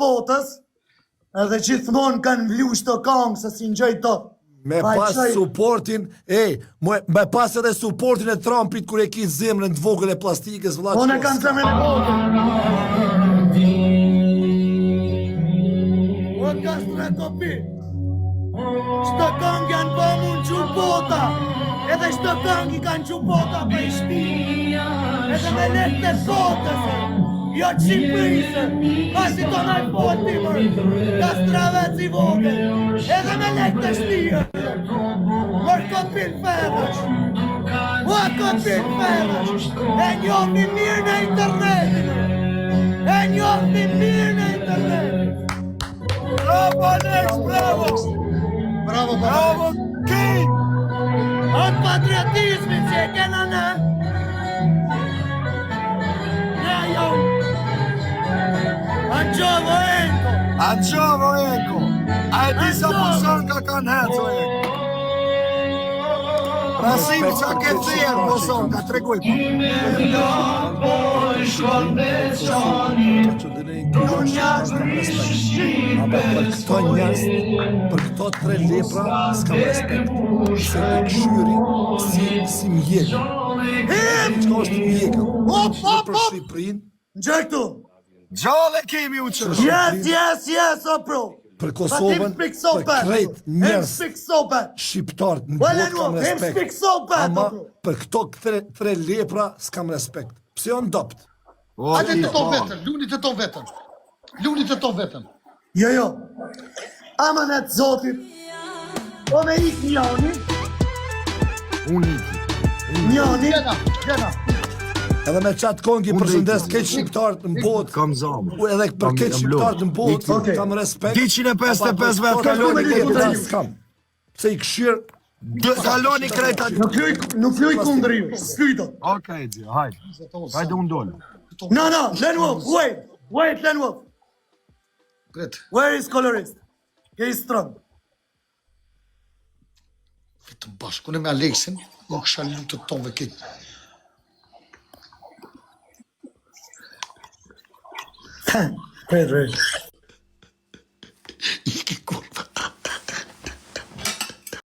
botës, edhe gjithmonë kanë vlu shto kongë se si ngjoj dot. Me pas supportin, me pas edhe supportin e Trumpit kur e ki zemrën të vogël e plastikës, vëlla. Unë kam zemrën e vogël. O kastra kopi. Shto kongë janë po mund që bota. Edhe shto kongë i kanë që bota për i shpi. Edhe me lek të botës. Jo të Shqipërisë, pasi të naj poti mërë, kastrave si vogël, edhe me lek të shtijë. Mërë kopil ferësh, kopil ferësh, e njohni mirë në internetin, e njohni mirë në internetin. Bravo Alex, bravo! Bravo King! Atë patriotizmin që e kena në, Anqovo Eko! A e di sa poson ka kanë heco Eko? Rasim qa ke thjerë poson, ka treguj po. Për këto 3 lepra s'kam respekt. Se të këshyri si mjekë. Qka është mjekë? Për Shqipërinë. Gjë këtu! Gjallë e kemi u qërë. Yes, o bro. Për Kosovën, për krejt njerës shqiptarët në botë kam respekt. Ama për këto 3 lepra s'kam respekt. Pse janë dopt? Hajde të to vetën, lunit të to vetën. Lunit të to vetën. Jo. Amanet Zotit. O me ik njani. Unë iki. Njani. Gjena. Edhe me qatë kongi përshëndes këtë shqiptarët në botë. Kam zamë. Edhe për këtë shqiptarët në botë kam respekt. 255 vetë kaloni këtë s'kam. Se i këshirë. Kaloni krejta. Nuk fluj kundër ju. Fluj do. Okej, Gjo, hajde. Hajde unë dole. No, Lenwolf, wait, Lenwolf. Where is colorist? He is strong. Vetëm bashkë, unë me Alexin, më kësha lutët tonve këtë. Pedro.